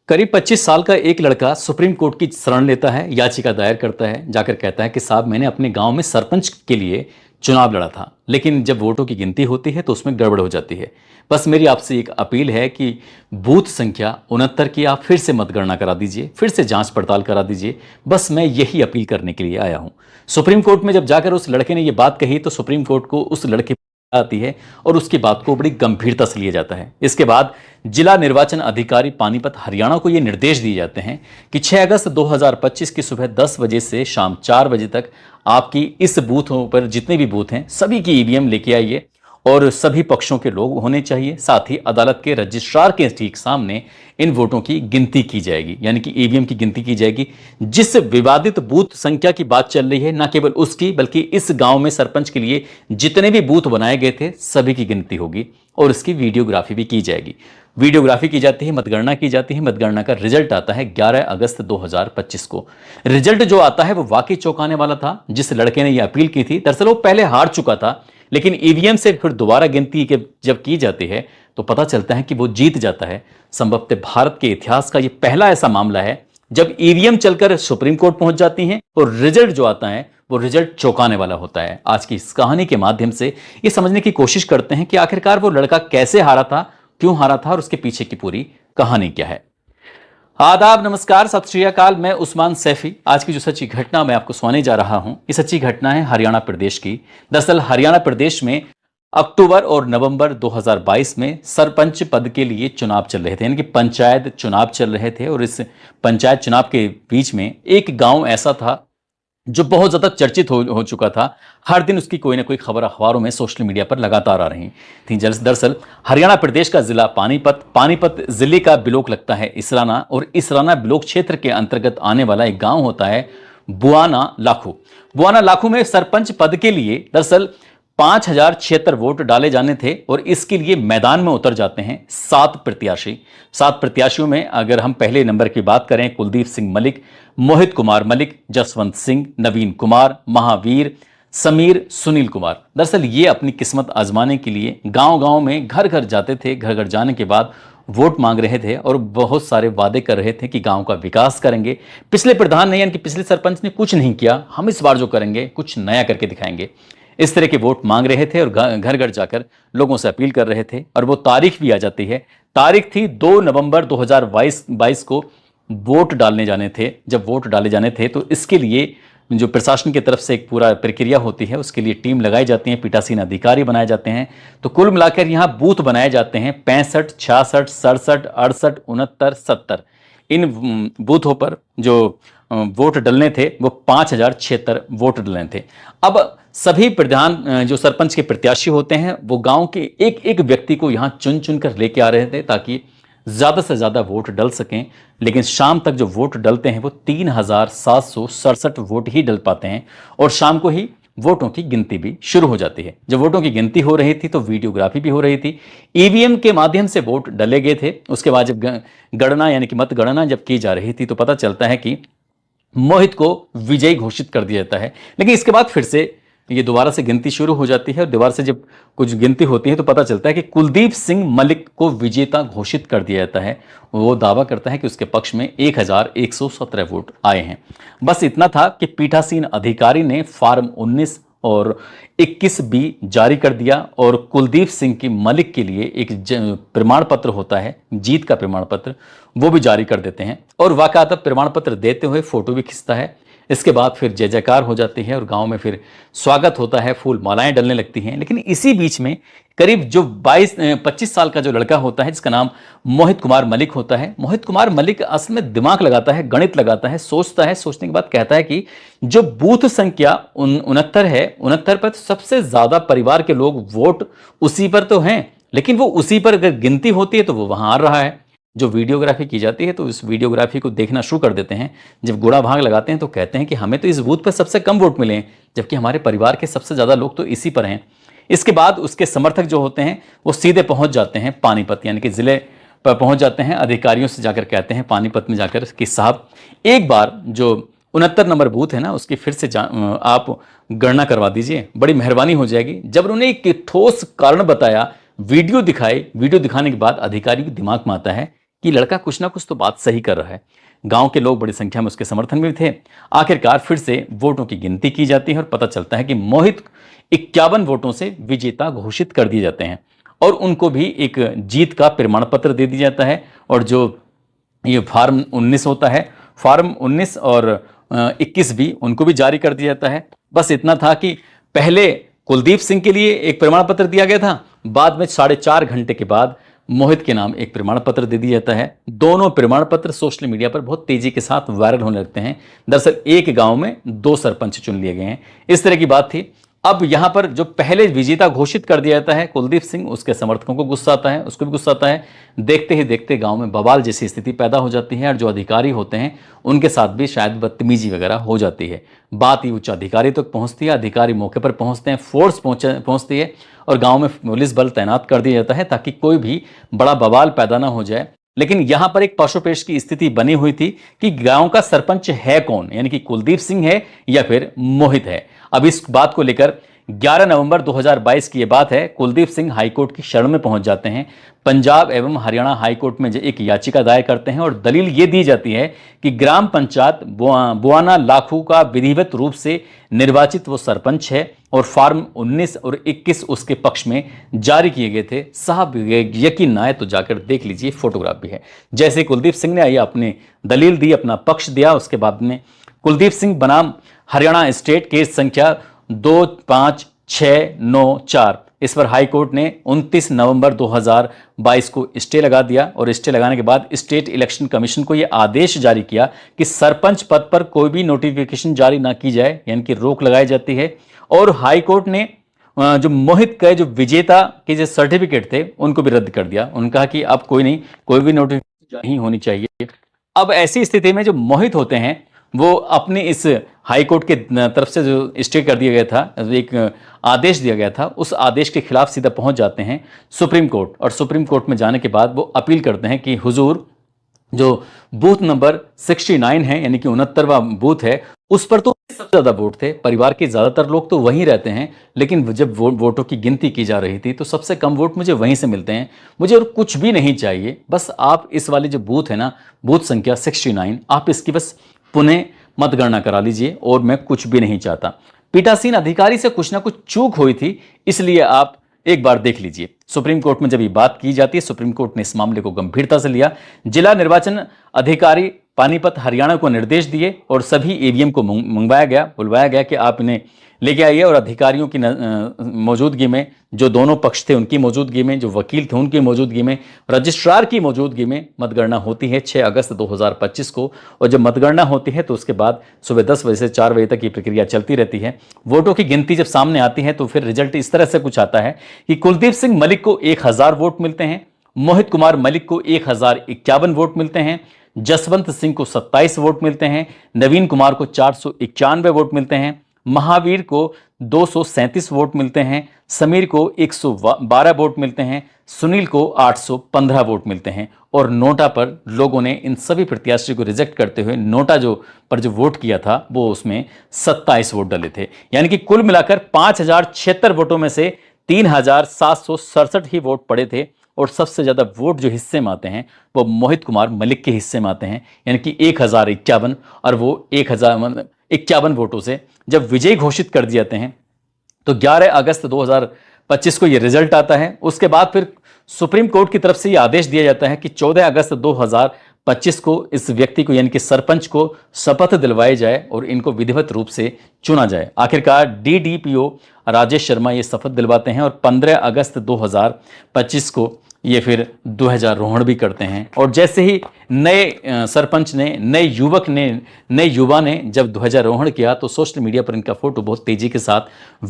करीब 25 साल का एक लड़का सुप्रीम कोर्ट की शरण लेता है, याचिका दायर करता है, जाकर कहता है कि साहब मैंने अपने गांव में सरपंच के लिए चुनाव लड़ा था, लेकिन जब वोटों की गिनती होती है तो उसमें गड़बड़ हो जाती है। बस मेरी आपसे एक अपील है कि बूथ संख्या 69 की आप फिर से मतगणना करा दीजिए, फिर से जांच पड़ताल करा दीजिए। बस मैं यही अपील करने के लिए आया हूं। सुप्रीम कोर्ट में जब जाकर उस लड़के ने यह बात कही तो सुप्रीम कोर्ट को उस लड़के आती है और उसकी बात को बड़ी गंभीरता से लिया जाता है। इसके बाद जिला निर्वाचन अधिकारी पानीपत हरियाणा को ये निर्देश दिए जाते हैं कि 6 अगस्त 2025 की सुबह 10 बजे से शाम 4 बजे तक आपकी इस बूथों पर जितने भी बूथ हैं सभी की ईवीएम लेके आइए और सभी पक्षों के लोग होने चाहिए। साथ ही अदालत के रजिस्ट्रार के ठीक सामने इन वोटों की गिनती की जाएगी, यानी कि ईवीएम की गिनती की जाएगी। जिस विवादित बूथ संख्या की बात चल रही है, न केवल उसकी बल्कि इस गांव में सरपंच के लिए जितने भी बूथ बनाए गए थे सभी की गिनती होगी और इसकी वीडियोग्राफी भी की जाएगी। वीडियोग्राफी की जाती है, मतगणना की जाती है। मतगणना का रिजल्ट आता है 11 अगस्त 2025 को। रिजल्ट जो आता है वो वाकई चौंकाने वाला था। जिस लड़के ने यह अपील की थी, दरअसल वो पहले हार चुका था, लेकिन ईवीएम से फिर दोबारा गिनती जब की जाती है तो पता चलता है कि वो जीत जाता है। संभवतः भारत के इतिहास का यह पहला ऐसा मामला है जब ईवीएम चलकर सुप्रीम कोर्ट पहुंच जाती हैं और रिजल्ट जो आता है वो रिजल्ट चौंकाने वाला होता है। आज की इस कहानी के माध्यम से ये समझने की कोशिश करते हैं कि आखिरकार वो लड़का कैसे हारा था, क्यों हारा था और उसके पीछे की पूरी कहानी क्या है। आदाब, नमस्कार, सत श्री अकाल। मैं उस्मान सैफी। आज की जो सच्ची घटना मैं आपको सुनाने जा रहा हूं, ये सच्ची घटना है हरियाणा प्रदेश की। दरअसल हरियाणा प्रदेश में अक्टूबर और नवंबर 2022 में सरपंच पद के लिए चुनाव चल रहे थे, यानी कि पंचायत चुनाव चल रहे थे। और इस पंचायत चुनाव के बीच में एक गांव ऐसा था जो बहुत ज्यादा चर्चित हो चुका था। हर दिन उसकी कोई ना कोई खबर अखबारों में, सोशल मीडिया पर लगातार आ रही थी। दरअसल हरियाणा प्रदेश का जिला पानीपत जिले का ब्लॉक लगता है इसराना, और इसराना ब्लॉक क्षेत्र के अंतर्गत आने वाला एक गांव होता है बुआना लाखू में सरपंच पद के लिए दरअसल 5076 वोट डाले जाने थे और इसके लिए मैदान में उतर जाते हैं 7 प्रत्याशियों में अगर हम पहले नंबर की बात करें, कुलदीप सिंह मलिक, मोहित कुमार मलिक, जसवंत सिंह, नवीन कुमार, महावीर, समीर, सुनील कुमार। दरअसल ये अपनी किस्मत आजमाने के लिए गांव-गांव में घर घर जाते थे। घर घर जाने के बाद वोट मांग रहे थे और बहुत सारे वादे कर रहे थे कि गांव का विकास करेंगे। पिछले प्रधान ने यानी कि पिछले सरपंच ने कुछ नहीं किया, हम इस बार जो करेंगे कुछ नया करके दिखाएंगे। इस तरह के वोट मांग रहे थे और घर घर जाकर लोगों से अपील कर रहे थे। और वो तारीख भी आ जाती है। तारीख थी 2 नवंबर 2022 को वोट डालने जाने थे। जब वोट डाले जाने थे तो इसके लिए जो प्रशासन की तरफ से एक पूरा प्रक्रिया होती है, उसके लिए टीम लगाई जाती है, पीठासीन अधिकारी बनाए जाते हैं। तो कुल मिलाकर यहाँ बूथ बनाए जाते हैं 65, 66, 67, 68, 69, 70। इन बूथों पर जो वोट डलने थे वो 5076 वोट डलने थे। अब सभी प्रधान जो सरपंच के प्रत्याशी होते हैं वो गांव के एक एक व्यक्ति को यहां चुन चुन कर लेके आ रहे थे ताकि ज्यादा से ज्यादा वोट डल सकें। लेकिन शाम तक जो वोट डलते हैं वो 3767 वोट ही डल पाते हैं और शाम को ही वोटों की गिनती भी शुरू हो जाती है। जब वोटों की गिनती हो रही थी तो वीडियोग्राफी भी हो रही थी। ईवीएम के माध्यम से वोट डले गए थे। उसके बाद जब गणना यानी कि मतगणना जब की जा रही थी तो पता चलता है कि मोहित को विजयी घोषित कर दिया जाता है। लेकिन इसके बाद फिर से ये दोबारा से गिनती शुरू हो जाती है और दोबारा से जब कुछ गिनती होती है तो पता चलता है कि कुलदीप सिंह मलिक को विजेता घोषित कर दिया जाता है। वो दावा करता है कि उसके पक्ष में 1117 वोट आए हैं। बस इतना था कि पीठासीन अधिकारी ने फॉर्म 19 और 21 भी जारी कर दिया और कुलदीप सिंह की मलिक के लिए एक प्रमाण पत्र होता है, जीत का प्रमाण पत्र, वो भी जारी कर देते हैं। और वाकाता प्रमाण पत्र देते हुए फोटो भी खिंचता है। इसके बाद फिर जय जयकार हो जाती है और गांव में फिर स्वागत होता है, फूल मालाएं डलने लगती हैं। लेकिन इसी बीच में करीब जो 25 साल का जो लड़का होता है जिसका नाम मोहित कुमार मलिक होता है, मोहित कुमार मलिक असल में दिमाग लगाता है, गणित लगाता है, सोचता है। सोचने के बाद कहता है कि जो बूथ संख्या 69 है, 69 पर सबसे ज्यादा परिवार के लोग वोट उसी पर तो हैं, लेकिन वो उसी पर अगर गिनती होती है तो वो वहां आ रहा है। जो वीडियोग्राफी की जाती है तो इस वीडियोग्राफी को देखना शुरू कर देते हैं। जब गुणा भाग लगाते हैं तो कहते हैं कि हमें तो इस बूथ पर सबसे कम वोट मिले हैं, जबकि हमारे परिवार के सबसे ज्यादा लोग तो इसी पर हैं। इसके बाद उसके समर्थक जो होते हैं वो सीधे पहुंच जाते हैं पानीपत, यानी कि जिले पर पहुंच जाते हैं। अधिकारियों से जाकर कहते हैं पानीपत में जाकर कि साहब एक बार जो 69 नंबर बूथ है ना उसकी फिर से आप गणना करवा दीजिए, बड़ी मेहरबानी हो जाएगी। जब उन्होंने एक ठोस कारण बताया, वीडियो दिखाए, वीडियो दिखाने के बाद अधिकारी के दिमाग में आता है कि लड़का कुछ ना कुछ तो बात सही कर रहा है। गांव के लोग बड़ी संख्या में उसके समर्थन में थे। आखिरकार फिर से वोटों की गिनती की जाती है और पता चलता है कि मोहित 51 वोटों से विजेता घोषित कर दिए जाते हैं और उनको भी एक जीत का प्रमाण पत्र दे दिया जाता है। और जो ये फार्म 19 होता है, फार्म 19 और 21 भी उनको भी जारी कर दिया जाता है। बस इतना था कि पहले कुलदीप सिंह के लिए एक प्रमाण पत्र दिया गया था, बाद में 4.5 घंटे के बाद मोहित के नाम एक प्रमाण पत्र दे दिया जाता है। दोनों प्रमाण पत्र सोशल मीडिया पर बहुत तेजी के साथ वायरल होने लगते हैं। दरअसल एक गांव में 2 सरपंच चुन लिए गए हैं, इस तरह की बात थी। अब यहां पर जो पहले विजेता घोषित कर दिया जाता है कुलदीप सिंह, उसके समर्थकों को गुस्सा आता है, उसको भी गुस्सा आता है। देखते ही देखते गांव में बवाल जैसी स्थिति पैदा हो जाती है और जो अधिकारी होते हैं उनके साथ भी शायद बदतमीजी वगैरह हो जाती है। बात ही उच्च अधिकारी तक पहुंचती है, अधिकारी मौके पर पहुंचते हैं, फोर्स पहुंचती है और गांव में पुलिस बल तैनात कर दिया जाता है ताकि कोई भी बड़ा बवाल पैदा ना हो जाए। लेकिन यहां पर एक पशुपेश की स्थिति बनी हुई थी कि गांव का सरपंच है कौन, यानी कि कुलदीप सिंह है या फिर मोहित है। अब इस बात को लेकर 11 नवंबर 2022 की यह बात है, कुलदीप सिंह हाईकोर्ट की शरण में पहुंच जाते हैं। पंजाब एवं हरियाणा हाईकोर्ट में एक याचिका दायर करते हैं और दलील ये दी जाती है कि ग्राम पंचायत बुआना लाखू का विधिवत रूप से निर्वाचित वो सरपंच है और फार्म 19 और 21 उसके पक्ष में जारी किए गए थे। साहब यकीन ना आए तो जाकर देख लीजिए, फोटोग्राफ भी है। जैसे कुलदीप सिंह ने आई अपनी दलील दी, अपना पक्ष दिया, उसके बाद में कुलदीप सिंह बनाम हरियाणा स्टेट केस संख्या 25694, इस पर हाईकोर्ट ने 29 नवंबर 2022 को स्टे लगा दिया और स्टे लगाने के बाद स्टेट इलेक्शन कमीशन को यह आदेश जारी किया कि सरपंच पद पर कोई भी नोटिफिकेशन जारी ना की जाए, यानी कि रोक लगाई जाती है। और हाईकोर्ट ने जो मोहित के जो विजेता के जो सर्टिफिकेट थे उनको भी रद्द कर दिया। उन्होंने कहा कि अब कोई नहीं, कोई भी नोटिफिकेशन नहीं होनी चाहिए। अब ऐसी स्थिति में जो मोहित होते हैं वो अपने इस हाईकोर्ट के तरफ से जो स्टे कर दिया गया था, एक आदेश दिया गया था, उस आदेश के खिलाफ सीधा पहुंच जाते हैं सुप्रीम कोर्ट। और सुप्रीम कोर्ट में जाने के बाद वो अपील करते हैं कि हुजूर, जो बूथ नंबर 69 है, यानी कि 69वां बूथ है, उस पर तो सबसे ज्यादा वोट थे, परिवार के ज्यादातर लोग तो वहीं रहते हैं, लेकिन जब वोटों की गिनती की जा रही थी तो सबसे कम वोट मुझे वहीं से मिलते हैं। मुझे और कुछ भी नहीं चाहिए, बस आप इस वाले जो बूथ है ना, बूथ संख्या 69, आप इसकी बस पुनः मतगणना करा लीजिए और मैं कुछ भी नहीं चाहता। पीठासीन अधिकारी से कुछ ना कुछ चूक हुई थी, इसलिए आप एक बार देख लीजिए। सुप्रीम कोर्ट में जब ये बात की जाती है, सुप्रीम कोर्ट ने इस मामले को गंभीरता से लिया। जिला निर्वाचन अधिकारी पानीपत हरियाणा को निर्देश दिए और सभी ईवीएम को बुलवाया गया कि आप इन्हें लेके आइए और अधिकारियों की मौजूदगी में, जो दोनों पक्ष थे उनकी मौजूदगी में, जो वकील थे उनकी मौजूदगी में, रजिस्ट्रार की मौजूदगी में मतगणना होती है 6 अगस्त 2025 को। और जब मतगणना होती है तो उसके बाद सुबह 10 बजे से 4 बजे तक ये प्रक्रिया चलती रहती है। वोटों की गिनती जब सामने आती है तो फिर रिजल्ट इस तरह से कुछ आता है कि कुलदीप सिंह मलिक को 1000 वोट मिलते हैं, मोहित कुमार मलिक को 1051 वोट मिलते हैं, जसवंत सिंह को 27 वोट मिलते हैं, नवीन कुमार को 491 वोट मिलते हैं, महावीर को 237 वोट मिलते हैं, समीर को 112 वोट मिलते हैं, सुनील को 815 वोट मिलते हैं। और नोटा पर लोगों ने इन सभी प्रत्याशी को रिजेक्ट करते हुए नोटा पर जो वोट किया था वो उसमें 27 वोट डले थे। यानी कि कुल मिलाकर 5076 वोटों में से 3767 ही वोट पड़े थे। और सबसे ज्यादा वोट जो हिस्से में आते हैं वो मोहित कुमार मलिक के हिस्से में आते हैं, यानी कि 1051, और वो 1051 वोटों से जब विजयी घोषित कर दिए जाते हैं तो 11 अगस्त 2025 को ये रिजल्ट आता है। उसके बाद फिर सुप्रीम कोर्ट की तरफ से ये आदेश दिया जाता है कि 14 अगस्त 2025 को इस व्यक्ति को, यानी कि सरपंच को, शपथ दिलवाई जाए और इनको विधिवत रूप से चुना जाए। आखिरकार डीडीपीओ राजेश शर्मा ये शपथ दिलवाते हैं और 15 अगस्त 2025 को ये फिर ध्वजारोहण भी करते हैं। और जैसे ही नए सरपंच ने, नए युवा ने जब ध्वजारोहण किया तो सोशल मीडिया पर इनका फोटो बहुत तेजी के साथ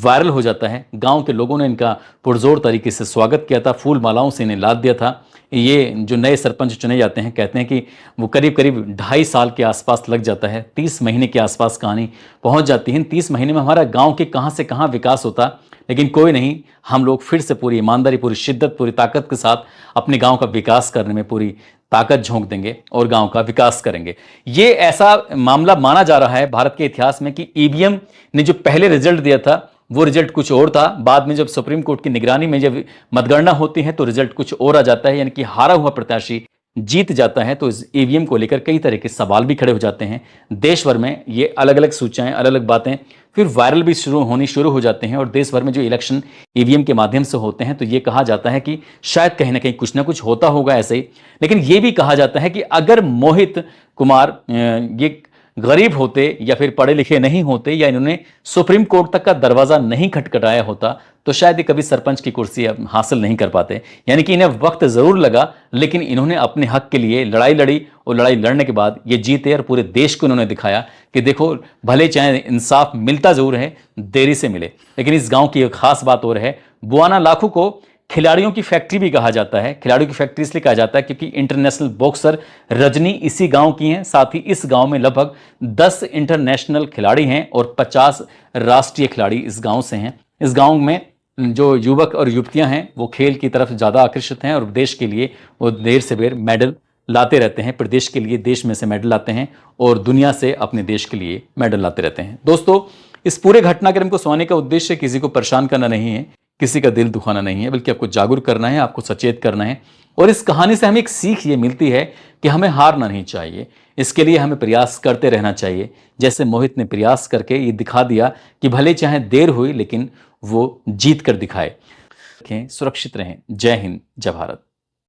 वायरल हो जाता है। गांव के लोगों ने इनका पुरजोर तरीके से स्वागत किया था, फूल मालाओं से इन्हें लाद दिया था। ये जो नए सरपंच चुने जाते हैं, कहते हैं कि वो करीब 2.5 साल के आसपास लग जाता है, 30 महीने के आसपास कहानी पहुंच जाती है। 30 महीने में हमारा गाँव के कहाँ से कहाँ विकास होता, लेकिन कोई नहीं, हम लोग फिर से पूरी ईमानदारी, पूरी शिद्दत, पूरी ताकत के साथ अपने गांव का विकास करने में पूरी ताकत झोंक देंगे और गांव का विकास करेंगे। ये ऐसा मामला माना जा रहा है भारत के इतिहास में कि ईवीएम ने जो पहले रिजल्ट दिया था वो रिजल्ट कुछ और था, बाद में जब सुप्रीम कोर्ट की निगरानी में जब मतगणना होती है तो रिजल्ट कुछ और आ जाता है, यानी कि हारा हुआ प्रत्याशी जीत जाता है तो इस ईवीएम को लेकर कई तरह के सवाल भी खड़े हो जाते हैं। देश भर में ये अलग अलग सूचनाएं, अलग अलग बातें फिर वायरल भी शुरू हो जाते हैं। और देश भर में जो इलेक्शन ईवीएम के माध्यम से होते हैं तो ये कहा जाता है कि शायद कहीं ना कहीं कुछ ना कुछ होता होगा ऐसे ही। लेकिन ये भी कहा जाता है कि अगर मोहित कुमार ये गरीब होते या फिर पढ़े लिखे नहीं होते या इन्होंने सुप्रीम कोर्ट तक का दरवाजा नहीं खटखटाया होता तो शायद ये कभी सरपंच की कुर्सी हासिल नहीं कर पाते। यानी कि इन्हें वक्त जरूर लगा, लेकिन इन्होंने अपने हक के लिए लड़ाई लड़ी और लड़ाई लड़ने के बाद ये जीते और पूरे देश को इन्होंने दिखाया कि देखो, भले चाहे इंसाफ मिलता जरूर है, देरी से मिले। लेकिन इस गांव की एक खास बात और है, बुआना लाखू को खिलाड़ियों की फैक्ट्री भी कहा जाता है। खिलाड़ियों की फैक्ट्री इसलिए कहा जाता है क्योंकि इंटरनेशनल बॉक्सर रजनी इसी गांव की हैं। साथ ही इस गांव में लगभग 10 इंटरनेशनल खिलाड़ी हैं और 50 राष्ट्रीय खिलाड़ी इस गांव से हैं। इस गांव में जो युवक और युवतियां हैं वो खेल की तरफ ज़्यादा आकर्षित हैं और देश के लिए वो देर से बेर मेडल लाते रहते हैं। प्रदेश के लिए देश में से मेडल लाते हैं और दुनिया से अपने देश के लिए मेडल लाते रहते हैं। दोस्तों, इस पूरे घटनाक्रम को सुनाने का उद्देश्य किसी को परेशान करना नहीं है, किसी का दिल दुखाना नहीं है, बल्कि आपको जागरूक करना है, आपको सचेत करना है। और इस कहानी से हमें एक सीख ये मिलती है कि हमें हारना नहीं चाहिए। इसके लिए हमें प्रयास करते रहना चाहिए। जैसे मोहित ने प्रयास करके ये दिखा दिया कि भले चाहे देर हुई लेकिन वो जीत कर दिखाए। सुरक्षित रहें। जय हिंद, जय भारत।